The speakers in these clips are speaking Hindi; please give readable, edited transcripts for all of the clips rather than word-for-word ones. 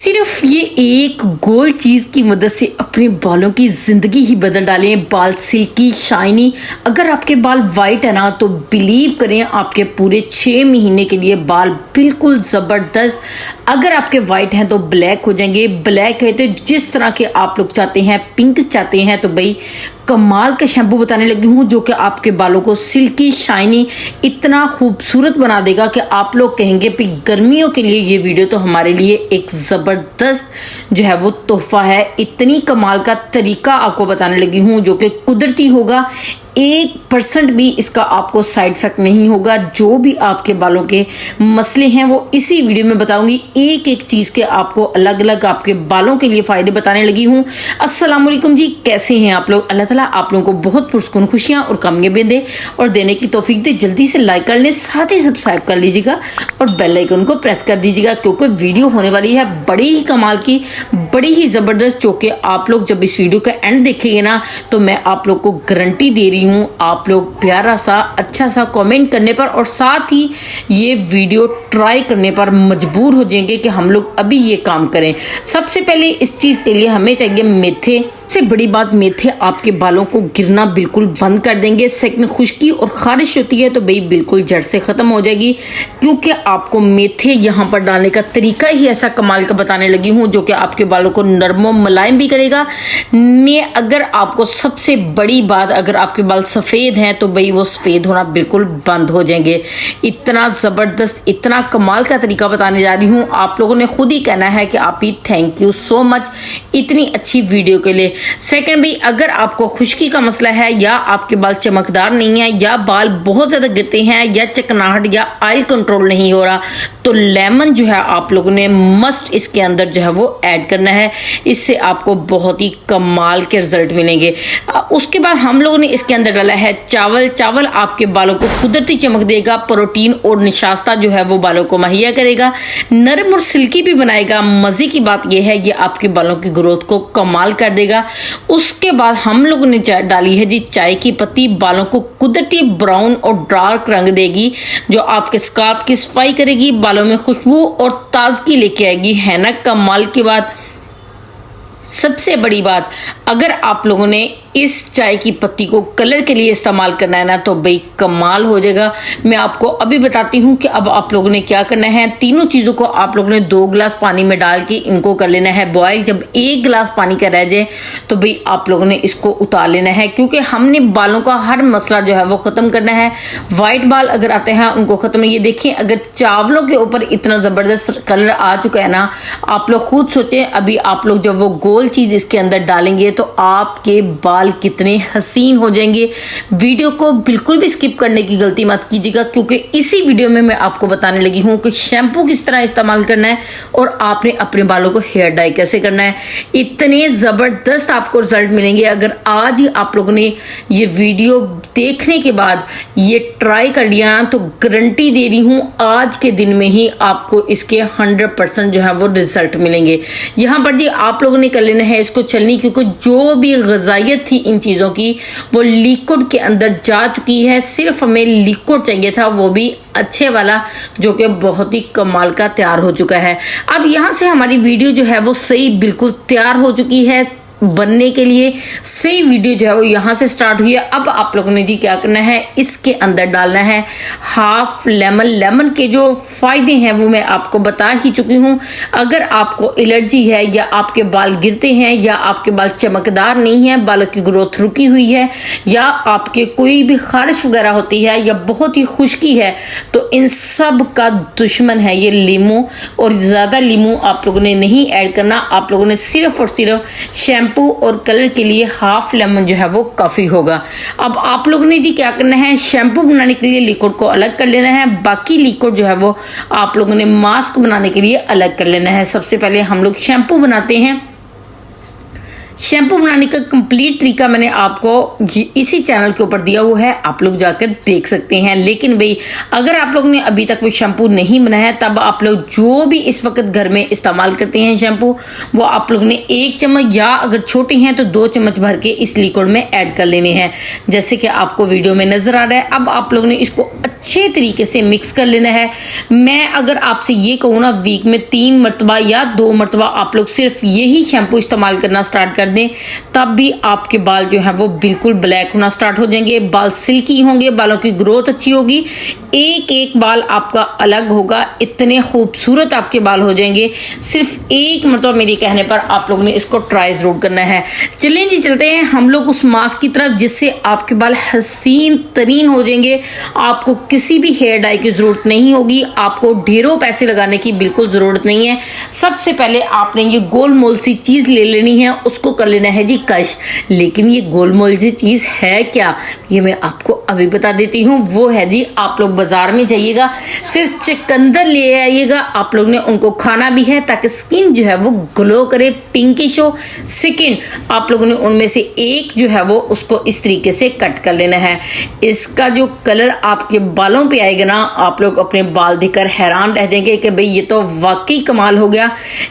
सिर्फ ये एक गोल चीज की मदद से अपने बालों की जिंदगी ही बदल डालें। बाल सिल्की शाइनी। अगर आपके बाल वाइट है ना तो बिलीव करें आपके पूरे 6 महीने के लिए बाल बिल्कुल जबरदस्त। अगर आपके वाइट हैं तो ब्लैक हो जाएंगे, ब्लैक है तो जिस तरह के आप लोग चाहते हैं, पिंक चाहते हैं, तो भाई कमाल का शैम्पू बताने लगी हूँ जो कि आपके बालों को सिल्की शाइनी इतना खूबसूरत बना देगा कि आप लोग कहेंगे कि गर्मियों के लिए ये वीडियो तो हमारे लिए एक ज़बरदस्त जो है वो तोहफा है। इतनी कमाल का तरीका आपको बताने लगी हूँ जो कि कुदरती होगा। 1% भी इसका आपको साइड इफेक्ट नहीं होगा। जो भी आपके बालों के मसले हैं वो इसी वीडियो में बताऊंगी। एक एक चीज़ के आपको अलग अलग आपके बालों के लिए फ़ायदे बताने लगी हूँ। अस्सलाम वालेकुम जी, कैसे हैं आप लोग? अल्लाह ताला आप लोगों को बहुत पुरस्कून खुशियाँ और कामयाबी दे और देने की तौफीक दे। जल्दी से लाइक कर लें, साथ ही सब्सक्राइब कर लीजिएगा और बेल आइकन को प्रेस कर दीजिएगा क्योंकि वीडियो होने वाली है बड़ी ही कमाल की, बड़ी ही ज़बरदस्त। जो कि आप लोग जब इस वीडियो का एंड देखेंगे ना तो मैं आप लोग को गारंटी दे रही हूँ आप लोग प्यारा सा अच्छा सा कमेंट करने पर और साथ ही ये वीडियो ट्राई करने पर मजबूर हो जाएंगे कि हम लोग अभी ये काम करें। सबसे पहले इस चीज़ के लिए हमें चाहिए मेथे। सबसे बड़ी बात, मेथे आपके बालों को गिरना बिल्कुल बंद कर देंगे। सेकंड, खुश्की और खारिश होती है तो भाई बिल्कुल जड़ से ख़त्म हो जाएगी क्योंकि आपको मेथे यहाँ पर डालने का तरीका ही ऐसा कमाल का बताने लगी हूँ जो कि आपके बालों को नरम मुलायम भी करेगा। मैं अगर आपको सबसे बड़ी बात, अगर आपके बाल सफ़ेद हैं तो भाई वो सफ़ेद होना बिल्कुल बंद हो जाएंगे। इतना ज़बरदस्त, इतना कमाल का तरीका बताने जा रही हूँ। आप लोगों ने खुद ही कहना है कि आप ही थैंक यू सो मच इतनी अच्छी वीडियो के लिए। सेकंड भी, अगर आपको खुश्की का मसला है या आपके बाल चमकदार नहीं है या बाल बहुत ज़्यादा गिरते हैं या चिकनाहट या ऑयल कंट्रोल नहीं हो रहा तो लेमन जो है आप लोगों ने मस्ट इसके अंदर जो है वो ऐड करना है। इससे आपको बहुत ही कमाल के रिजल्ट मिलेंगे। उसके बाद हम लोगों ने इसके अंदर डाला है चावल। चावल आपके बालों को कुदरती चमक देगा, प्रोटीन और निशास्ता जो है वो बालों को मुहैया करेगा, नरम और सिल्की भी बनाएगा। मज़े की बात यह है ये आपके बालों की ग्रोथ को कमाल कर देगा। उसके बाद हम लोगों ने डाली है जी चाय की पत्ती। बालों को कुदरती ब्राउन और डार्क रंग देगी जो आपके स्काल्प की सफाई करेगी, बालों में खुशबू और ताजगी लेके आएगी। है ना कमाल की बात। सबसे बड़ी बात, अगर आप लोगों ने इस चाय की पत्ती को कलर के लिए इस्तेमाल करना है ना तो भाई कमाल हो जाएगा। मैं आपको अभी बताती हूँ कि अब आप लोगों ने क्या करना है। तीनों चीज़ों को आप लोगों ने 2 गिलास पानी में डाल के इनको कर लेना है बॉयल। जब 1 गिलास पानी का रह जाए तो भाई आप लोगों ने इसको उतार लेना है क्योंकि हमने बालों का हर मसला जो है वो ख़त्म करना है। वाइट बाल अगर आते हैं उनको ख़त्म। ये देखिए, अगर चावलों के ऊपर इतना ज़बरदस्त कलर आ चुका है ना, आप लोग खुद सोचें अभी आप लोग जब वो गोल चीज़ इसके अंदर डालेंगे तो आपके बाल कितने हसीन हो जाएंगे। वीडियो को बिल्कुल भी स्किप करने की गलती मत कीजिएगा क्योंकि इसी वीडियो में मैं आपको बताने लगी हूँ कि शैम्पू किस तरह इस्तेमाल करना है और आपने अपने बालों को हेयर डाई कैसे करना है। इतने ज़बरदस्त आपको रिजल्ट मिलेंगे अगर आज ही आप लोगों ने ये वीडियो देखने के बाद ये ट्राई कर लिया ना तो गारंटी दे रही हूँ आज के दिन में ही आपको इसके 100% जो है वो रिजल्ट मिलेंगे। यहाँ पर जी आप लोगों ने कर लेना है इसको चलनी क्योंकि जो भी ग़िज़ाइयत थी इन चीज़ों की वो लिक्विड के अंदर जा चुकी है। सिर्फ हमें लिक्विड चाहिए था, वो भी अच्छे वाला जो कि बहुत ही कमाल का तैयार हो चुका है। अब यहाँ से हमारी वीडियो जो है वो सही बिल्कुल तैयार हो चुकी है बनने के लिए। सही वीडियो जो है वो यहाँ से स्टार्ट हुई है। अब आप लोगों ने जी क्या करना है, इसके अंदर डालना है हाफ लेमन। लेमन के जो फायदे हैं वो मैं आपको बता ही चुकी हूँ। अगर आपको एलर्जी है या आपके बाल गिरते हैं या आपके बाल चमकदार नहीं है, बालों की ग्रोथ रुकी हुई है या आपके कोई भी खारिश वगैरह होती है या बहुत ही खुश्की है तो इन सब का दुश्मन है ये लीमू। और ज़्यादा लीमू आप लोगों ने नहीं ऐड करना। आप लोगों ने सिर्फ और सिर्फ शैम्पू और कलर के लिए हाफ लेमन जो है वो काफ़ी होगा। अब आप लोगों ने जी क्या करना है, शैम्पू बनाने के लिए लिक्विड को अलग कर लेना है, बाकी लिक्विड जो है वो आप लोगों ने मास्क बनाने के लिए अलग कर लेना है। सबसे पहले हम लोग शैम्पू बनाते हैं। शैम्पू बनाने का कंप्लीट तरीका मैंने आपको इसी चैनल के ऊपर दिया हुआ है, आप लोग जाकर देख सकते हैं। लेकिन भाई अगर आप लोग ने अभी तक वो शैम्पू नहीं बनाया है, तब आप लोग जो भी इस वक्त घर में इस्तेमाल करते हैं शैम्पू, वो आप लोग ने 1 चम्मच या अगर छोटे हैं तो 2 चम्मच भर के इस लिक्विड में ऐड कर लेने हैं, जैसे कि आपको वीडियो में नजर आ रहा है। अब आप लोग ने इसको अच्छे तरीके से मिक्स कर लेना है। मैं अगर आपसे ये कहूँ ना, वीक में 3 मरतबा या 2 मरतबा आप लोग सिर्फ यही शैम्पू इस्तेमाल करना स्टार्ट कर दें, तब भी आपके बाल जो है वो बिल्कुल ब्लैक होना स्टार्ट हो जाएंगे, बाल सिल्की होंगे, बालों की ग्रोथ अच्छी होगी, एक एक बाल आपका अलग होगा, इतने खूबसूरत आपके बाल हो जाएंगे। सिर्फ 1 मरतबा मेरे कहने पर आप लोग ने इसको ट्राई जरूर करना है। चलें जी, चलते हैं हम लोग उस मास्क की तरफ जिससे आपके बाल हसीन तरीन हो जाएंगे। आपको किसी भी हेयर डाई की जरूरत नहीं होगी, आपको ढेरों पैसे लगाने की बिल्कुल जरूरत नहीं है। सबसे पहले आपने ये गोल मोल सी चीज ले लेनी है, उसको कर लेना है जी कश। लेकिन ये गोल मोल सी चीज है क्या, ये मैं आपको अभी बता देती हूँ। वो है जी, आप लोग बाजार में जाइएगा, सिर्फ चुकंदर ले आइएगा। आप लोग ने उनको खाना भी है ताकि स्किन जो है वो ग्लो करे, पिंकिश हो। सेकेंड, आप लोगों ने उनमें से एक जो है वो उसको इस तरीके से कट कर लेना है। इसका जो कलर आपके बालों पे आएगा ना, आप लोग अपने बाल देखकर हैरान रह जाएंगे कि भाई ये तो वाकई कमाल हो गया,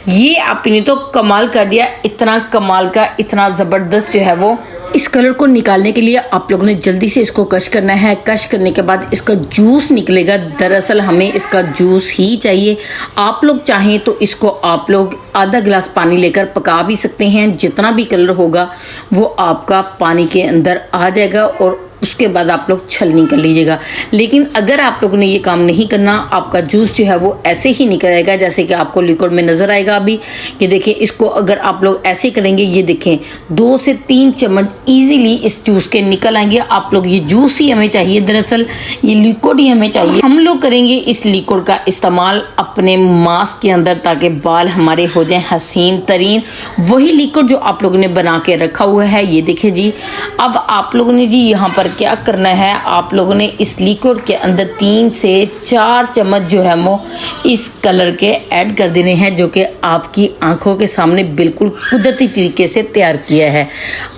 ये आपने तो कमाल कर दिया। इतना कमाल का, इतना जबरदस्त जो है वो। इस कलर को निकालने के लिए आप लोगों ने जल्दी से इसको कश करना है। कश करने के बाद इसका जूस निकलेगा। दरअसल हमें इसका जूस ही चाहिए। आप लोग चाहें तो इसको आप लोग आधा गिलास पानी लेकर पका भी सकते हैं। जितना भी कलर होगा वो आपका पानी के अंदर आ जाएगा और उसके बाद आप लोग छलनी कर लीजिएगा। लेकिन अगर आप लोगों ने ये काम नहीं करना, आपका जूस जो है वो ऐसे ही निकल आएगा जैसे कि आपको लिक्विड में नजर आएगा। अभी ये देखें, इसको अगर आप लोग ऐसे करेंगे, ये देखें 2 से 3 चम्मच इजीली इस जूस के निकल आएंगे। आप लोग ये जूस ही हमें चाहिए, दरअसल ये लिक्विड ही हमें चाहिए। हम लोग करेंगे इस लिक्विड का इस्तेमाल अपने मास्क के अंदर ताकि बाल हमारे हो जाए हसीन तरीन। वही लिक्विड जो आप लोगों ने बना के रखा हुआ है, ये देखें जी। अब आप लोगों ने जी यहाँ पर क्या करना है, आप लोगों ने इस लिक्विड के अंदर 3 से 4 चम्मच जो है वो इस कलर के ऐड कर देने हैं, जो कि आपकी आंखों के सामने बिल्कुल कुदरती तरीके से तैयार किया है।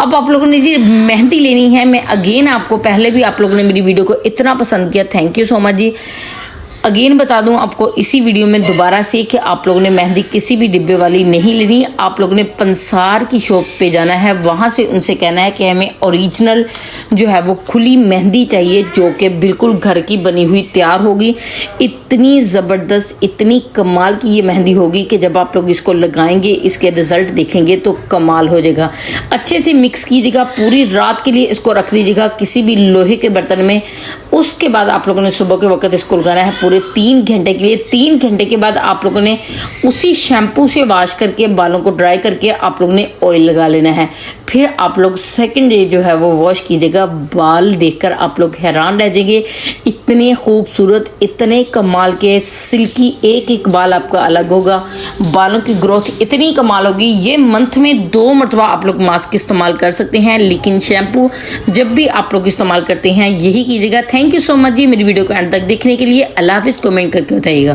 अब आप लोगों ने जी मेहंदी लेनी है। मैं अगेन आपको, पहले भी आप लोगों ने मेरी वीडियो को इतना पसंद किया, थैंक यू सो मच जी। अगेन बता दूं आपको इसी वीडियो में दोबारा से कि आप लोगों ने मेहंदी किसी भी डिब्बे वाली नहीं लेनी। आप लोगों ने पंसार की शॉप पे जाना है, वहाँ से उनसे कहना है कि हमें ओरिजिनल जो है वो खुली मेहंदी चाहिए, जो कि बिल्कुल घर की बनी हुई तैयार होगी। इतनी ज़बरदस्त, इतनी कमाल की ये मेहंदी होगी कि जब आप लोग इसको लगाएंगे, इसके रिज़ल्ट देखेंगे तो कमाल हो जाएगा। अच्छे से मिक्स कीजिएगा, पूरी रात के लिए इसको रख दीजिएगा किसी भी लोहे के बर्तन में। उसके बाद आप लोगों ने सुबह के वक्त इसको लगाना है पूरे 3 घंटे के लिए। 3 घंटे के बाद आप लोगों ने उसी शैम्पू से वॉश करके बालों को ड्राई करके आप लोगों ने ऑयल लगा लेना है। फिर आप लोग सेकंड डे जो है वो वॉश कीजिएगा। बाल देखकर आप लोग हैरान रह जाएंगे, इतने खूबसूरत, इतने कमाल के सिल्की, एक एक बाल आपका अलग होगा, बालों की ग्रोथ इतनी कमाल होगी। ये मंथ में 2 मरतबा आप लोग मास्क इस्तेमाल कर सकते हैं, लेकिन शैम्पू जब भी आप लोग इस्तेमाल करते हैं यही कीजिएगा। थैंक यू सो मच जी मेरी वीडियो को एंड तक देखने के लिए। अल्लाह हाफिज़। कमेंट करके बताइएगा।